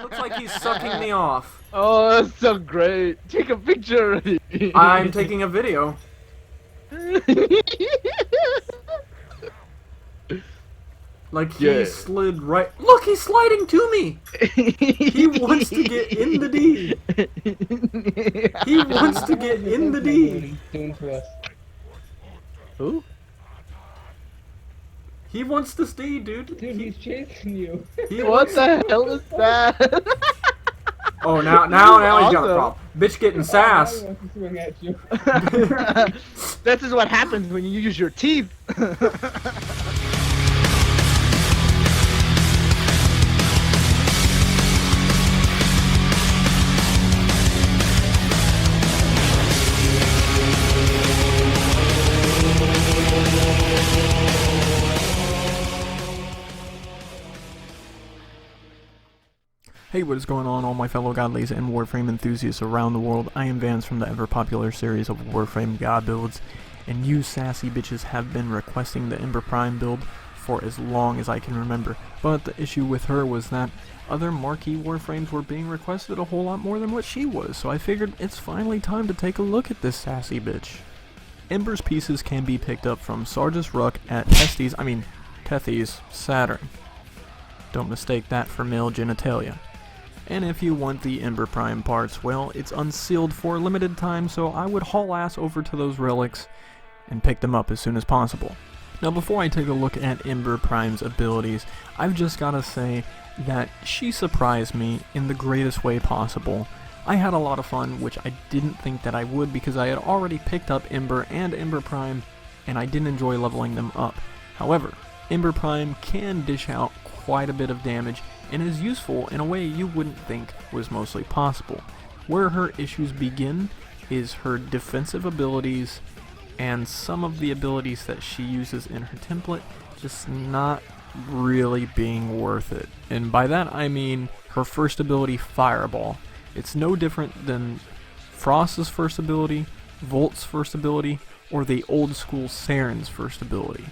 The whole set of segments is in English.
Looks like he's sucking me off. Oh, that's so great. Take a picture. I'm taking a video. Like he Yeah. slid right. Look, he's sliding to me. He wants to get in the D. He wants to get in the D. Doing for us. Who? He wants to stay, dude. Dude, he's chasing you. He What wants... the hell is that? Oh, now he's got a problem. Bitch getting sass. Now he wants to swing at you. This is what happens when you use your teeth. Hey, what is going on, all my fellow godlies and Warframe enthusiasts around the world? I am Vance from the ever-popular series of Warframe God builds, and you sassy bitches have been requesting the Ember Prime build for as long as I can remember. But the issue with her was that other marquee Warframes were being requested a whole lot more than what she was, so I figured it's finally time to take a look at this sassy bitch. Ember's pieces can be picked up from Sarge's Ruck at Tethys Saturn. Don't mistake that for male genitalia. And if you want the Ember Prime parts, well, it's unsealed for a limited time, so I would haul ass over to those relics and pick them up as soon as possible. Now, before I take a look at Ember Prime's abilities, I've just gotta say that she surprised me in the greatest way possible. I had a lot of fun, which I didn't think that I would because I had already picked up Ember and Ember Prime, and I didn't enjoy leveling them up. However, Ember Prime can dish out quite a bit of damage and is useful in a way you wouldn't think was mostly possible. Where her issues begin is her defensive abilities and some of the abilities that she uses in her template just not really being worth it. And by that I mean her first ability, Fireball. It's no different than Frost's first ability, Volt's first ability, or the old school Saren's first ability.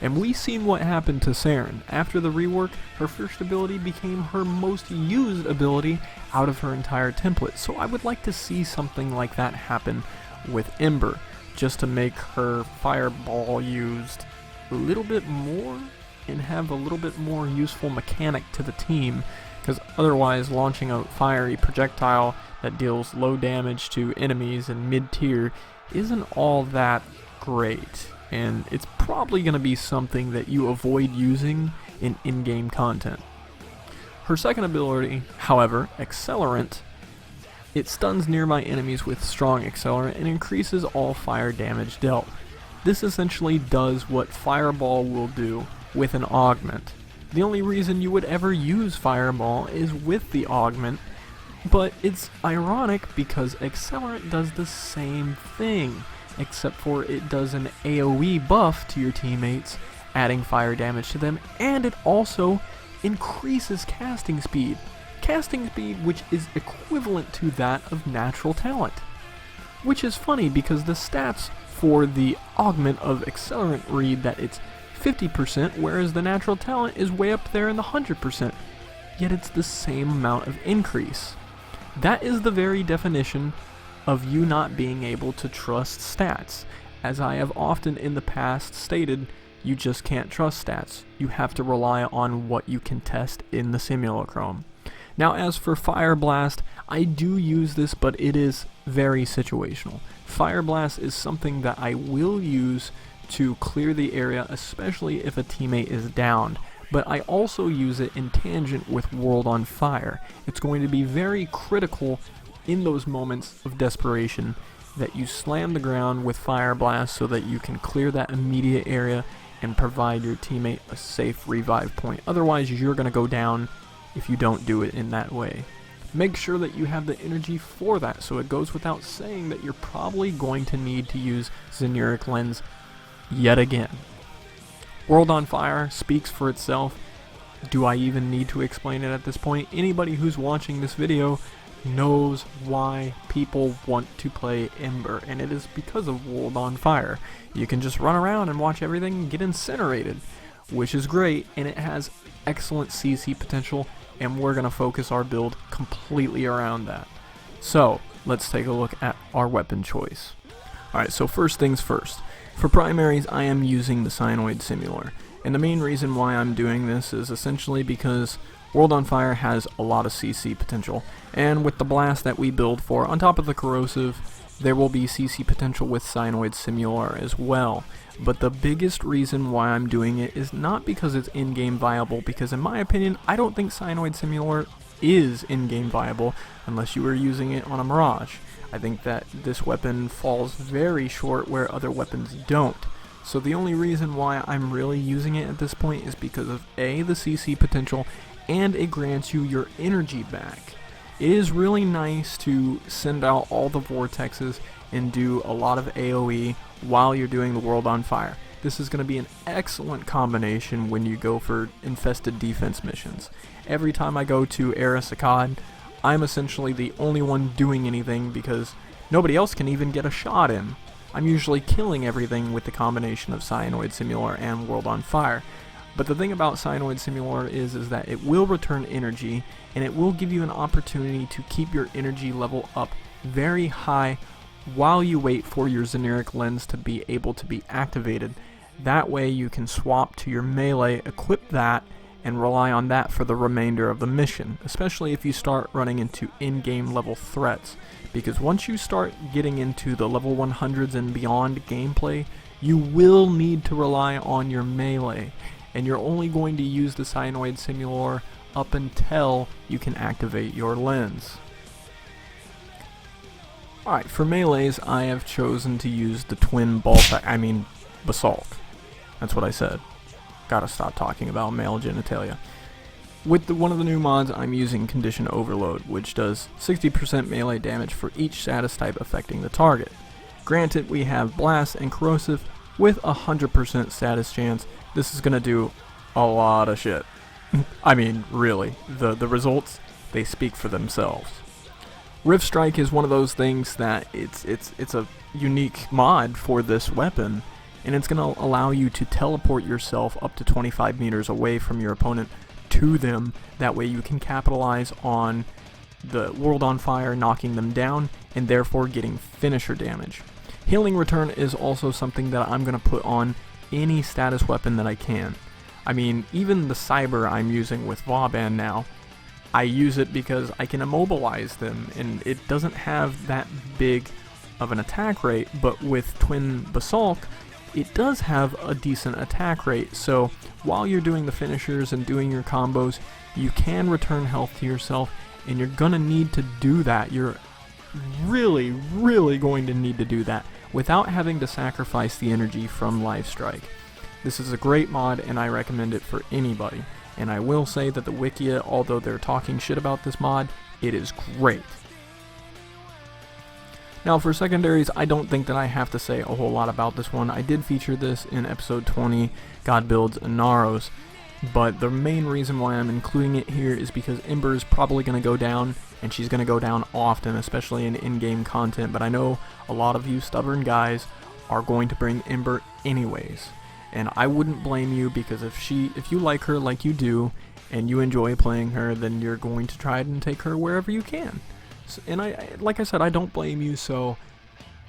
And we've seen what happened to Saren. After the rework, her first ability became her most used ability out of her entire template. So I would like to see something like that happen with Ember, just to make her Fireball used a little bit more and have a little bit more useful mechanic to the team, because otherwise launching a fiery projectile that deals low damage to enemies in mid-tier isn't all that great. And it's probably going to be something that you avoid using in in-game content. Her second ability, however, Accelerant, it stuns nearby enemies with strong accelerant and increases all fire damage dealt. This essentially does what Fireball will do with an augment. The only reason you would ever use Fireball is with the augment, but it's ironic because Accelerant does the same thing, except for it does an AoE buff to your teammates, adding fire damage to them, and it also increases casting speed. Casting speed which is equivalent to that of natural talent. Which is funny because the stats for the augment of Accelerant read that it's 50%, whereas the natural talent is way up there in the 100%, yet it's the same amount of increase. That is the very definition of you not being able to trust stats. As I have often in the past stated, you just can't trust stats. You have to rely on what you can test in the simulacrum. Now, as for Fire Blast, I do use this, but it is very situational. Fire Blast is something that I will use to clear the area, especially if a teammate is downed, but I also use it in tangent with World on Fire. It's going to be very critical in those moments of desperation that you slam the ground with Fire Blast so that you can clear that immediate area and provide your teammate a safe revive point. Otherwise, you're going to go down if you don't do it in that way. Make sure that you have the energy for that, so it goes without saying that you're probably going to need to use Zenuric Lens yet again. World on Fire speaks for itself. Do I even need to explain it at this point? Anybody who's watching this video knows why people want to play Ember, and it is because of World on Fire. You can just run around and watch everything get incinerated, which is great, and it has excellent CC potential and we're going to focus our build completely around that. So, let's take a look at our weapon choice. Alright, so first things first. For primaries, I am using the Synoid Simulor, and the main reason why I'm doing this is essentially because World on Fire has a lot of CC potential, and with the blast that we build for, on top of the corrosive, there will be CC potential with Synoid Simulor as well. But the biggest reason why I'm doing it is not because it's in-game viable, because in my opinion, I don't think Synoid Simulor is in-game viable unless you were using it on a Mirage. I think that this weapon falls very short where other weapons don't. So the only reason why I'm really using it at this point is because of A, the CC potential, and it grants you your energy back. It is really nice to send out all the vortexes and do a lot of AoE while you're doing the World on Fire. This is going to be an excellent combination when you go for infested defense missions. Every time I go to Eris Akkad, I'm essentially the only one doing anything because nobody else can even get a shot in. I'm usually killing everything with the combination of Synoid Simulor and World on Fire. But the thing about Synoid Simulor is that it will return energy, and it will give you an opportunity to keep your energy level up very high while you wait for your Xeneric lens to be able to be activated. That way you can swap to your melee, equip that, and rely on that for the remainder of the mission, especially if you start running into in-game level threats, because once you start getting into the level 100s and beyond gameplay, you will need to rely on your melee, and you're only going to use the Synoid Simulor up until you can activate your lens. Alright, for melees, I have chosen to use the twin Basolk. That's what I said. Gotta stop talking about male genitalia. With one of the new mods, I'm using Condition Overload, which does 60% melee damage for each status type affecting the target. Granted, we have Blast and Corrosive with 100% status chance. This is gonna do a lot of shit. I mean, really, the results, they speak for themselves. Rift Strike is one of those things that it's a unique mod for this weapon, and it's going to allow you to teleport yourself up to 25 meters away from your opponent to them. That way you can capitalize on the World on Fire, knocking them down, and therefore getting finisher damage. Healing Return is also something that I'm going to put on any status weapon that I can. I mean, even the Cyber I'm using with Vauban now, I use it because I can immobilize them, and it doesn't have that big of an attack rate, but with Twin Basolk, it does have a decent attack rate, so while you're doing the finishers and doing your combos, you can return health to yourself, and you're gonna need to do that. You're really going to need to do that without having to sacrifice the energy from Life Strike. This is a great mod, and I recommend it for anybody. And I will say that the Wikia, although they're talking shit about this mod, it is great. Now for secondaries, I don't think that I have to say a whole lot about this one. I did feature this in episode 20, God Builds Ikaros, but the main reason why I'm including it here is because Ember is probably going to go down, and she's going to go down often, especially in in-game content, but I know a lot of you stubborn guys are going to bring Ember anyways. And I wouldn't blame you, because if you like her like you do, and you enjoy playing her, then you're going to try and take her wherever you can. And like I said, I don't blame you, so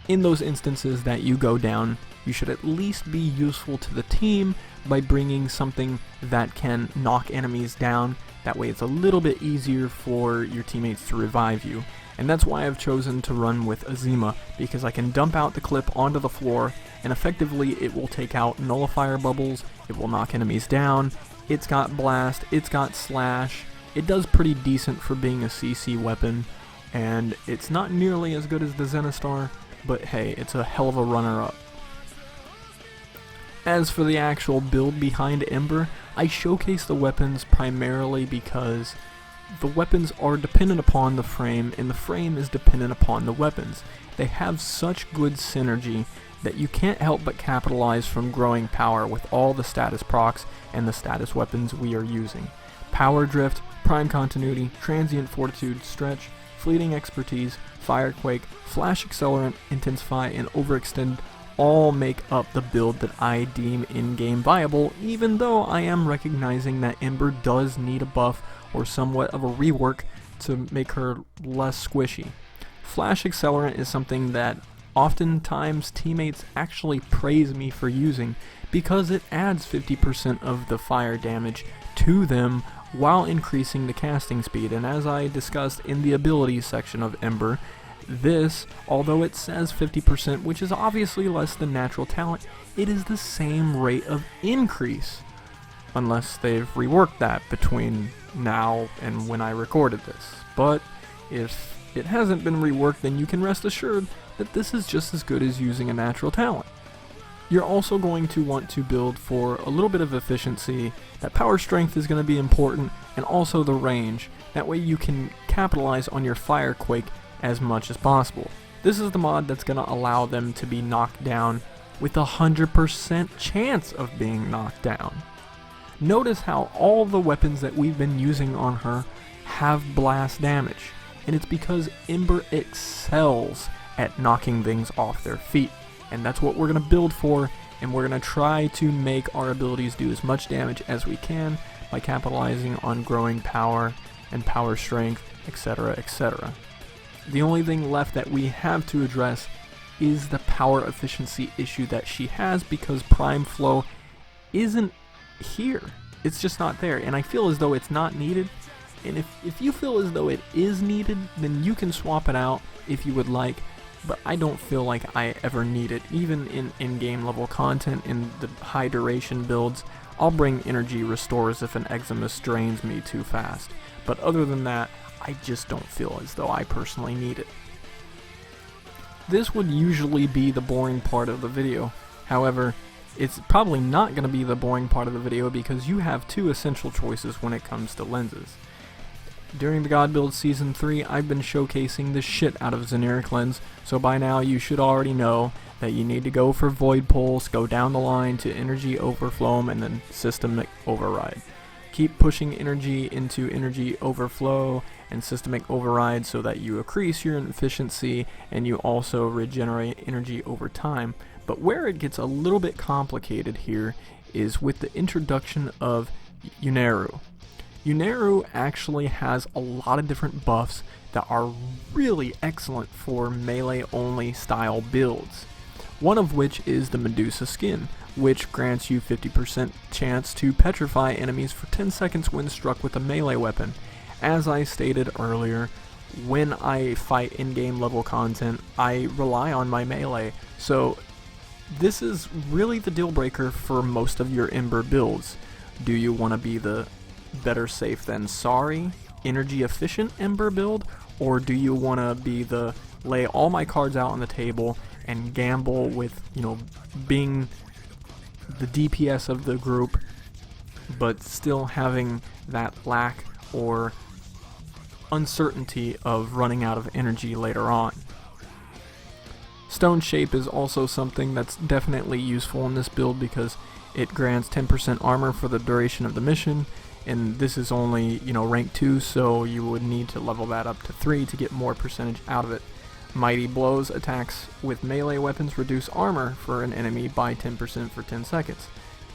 in those instances that you go down, you should at least be useful to the team by bringing something that can knock enemies down. That way it's a little bit easier for your teammates to revive you. And that's why I've chosen to run with Azima, because I can dump out the clip onto the floor, and effectively it will take out nullifier bubbles, it will knock enemies down, it's got blast, it's got slash, it does pretty decent for being a CC weapon, and it's not nearly as good as the Zenistar, but hey, it's a hell of a runner-up. As for the actual build behind Ember, I showcase the weapons primarily because the weapons are dependent upon the frame, and the frame is dependent upon the weapons. They have such good synergy that you can't help but capitalize from growing power with all the status procs and the status weapons we are using. Power Drift, Prime Continuity, Transient Fortitude, Stretch, Fleeting Expertise, Firequake, Flash Accelerant, Intensify, and Overextend all make up the build that I deem in-game viable, even though I am recognizing that Ember does need a buff or somewhat of a rework to make her less squishy. Flash Accelerant is something that oftentimes teammates actually praise me for using because it adds 50% of the fire damage to them while increasing the casting speed, and as I discussed in the abilities section of Ember, this, although it says 50%, which is obviously less than natural talent, it is the same rate of increase, unless they've reworked that between now and when I recorded this. But if it hasn't been reworked, then you can rest assured that this is just as good as using a natural talent. You're also going to want to build for a little bit of efficiency. That power strength is going to be important, and also the range. That way you can capitalize on your fire quake as much as possible. This is the mod that's going to allow them to be knocked down with a 100% chance of being knocked down. Notice how all the weapons that we've been using on her have blast damage, and it's because Ember excels at knocking things off their feet, and that's what we're going to build for, and we're going to try to make our abilities do as much damage as we can by capitalizing on growing power and power strength, etc., etc. The only thing left that we have to address is the power efficiency issue that she has, because Prime Flow isn't here. It's just not there, and I feel as though it's not needed. And if you feel as though it is needed, then you can swap it out if you would like, but I don't feel like I ever need it. Even in in-game level content, in the high duration builds, I'll bring energy restores if an eczema strains me too fast. But other than that, I just don't feel as though I personally need it. This would usually be the boring part of the video. However, it's probably not going to be the boring part of the video because you have two essential choices when it comes to lenses. During the God Build Season 3, I've been showcasing the shit out of Generic Lens, so by now you should already know that you need to go for Void Pulse, go down the line to Energy Overflow, and then Systemic Override. Keep pushing energy into Energy Overflow and Systemic Override so that you increase your efficiency and you also regenerate energy over time. But where it gets a little bit complicated here is with the introduction of Uneru. Uneru actually has a lot of different buffs that are really excellent for melee-only style builds. One of which is the Medusa skin, which grants you 50% chance to petrify enemies for 10 seconds when struck with a melee weapon. As I stated earlier, when I fight in-game level content, I rely on my melee, so this is really the deal breaker for most of your Ember builds. Do you want to be the better safe than sorry, energy efficient Ember build, or do you want to be the lay all my cards out on the table and gamble with, being the DPS of the group, but still having that lack or uncertainty of running out of energy later on? Stone Shape is also something that's definitely useful in this build because it grants 10% armor for the duration of the mission, and this is only, rank 2, so you would need to level that up to 3 to get more percentage out of it. Mighty Blows attacks with melee weapons reduce armor for an enemy by 10% for 10 seconds.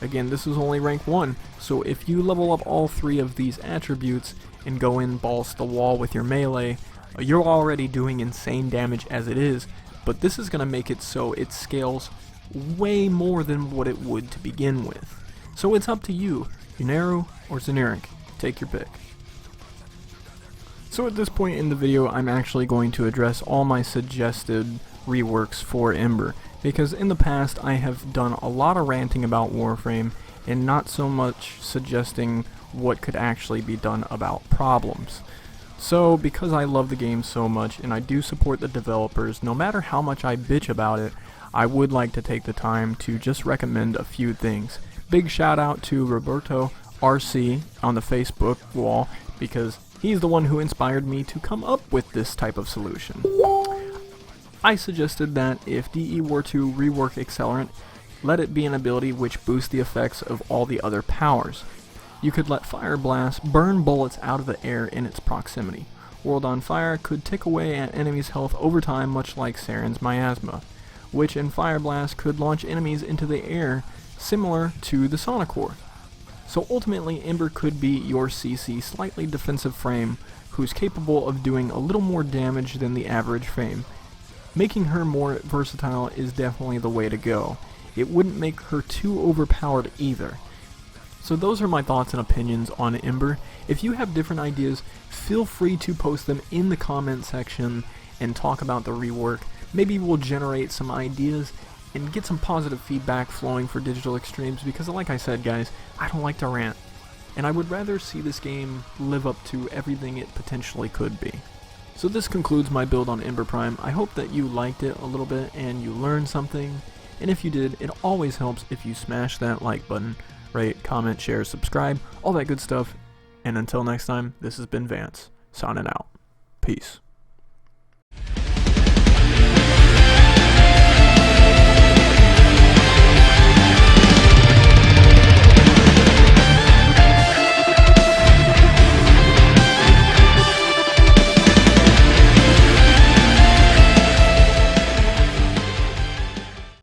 Again, this is only rank 1, so if you level up all 3 of these attributes and go in balls to the wall with your melee, you're already doing insane damage as it is, but this is going to make it so it scales way more than what it would to begin with. So it's up to you, Uneru or Generic, take your pick. So at this point in the video, I'm actually going to address all my suggested reworks for Ember, because in the past I have done a lot of ranting about Warframe and not so much suggesting what could actually be done about problems. So because I love the game so much and I do support the developers, no matter how much I bitch about it, I would like to take the time to just recommend a few things. Big shout out to Roberto RC on the Facebook wall, because he's the one who inspired me to come up with this type of solution. I suggested that if DE were to rework Accelerant, let it be an ability which boosts the effects of all the other powers. You could let Fire Blast burn bullets out of the air in its proximity. World on Fire could tick away at enemies' health over time, much like Saren's Miasma. which in Fire Blast could launch enemies into the air, similar to the Sonic Core. So ultimately, Ember could be your CC slightly defensive frame who's capable of doing a little more damage than the average frame. Making her more versatile is definitely the way to go. It wouldn't make her too overpowered either. So those are my thoughts and opinions on Ember. If you have different ideas, feel free to post them in the comment section and talk about the rework. Maybe we'll generate some ideas and get some positive feedback flowing for Digital Extremes, because like I said guys, I don't like to rant, and I would rather see this game live up to everything it potentially could be. So this concludes my build on Ember Prime. I hope that you liked it a little bit and you learned something, and if you did, it always helps if you smash that like button, rate, comment, share, subscribe, all that good stuff, and until next time, this has been Vance, signing out. Peace.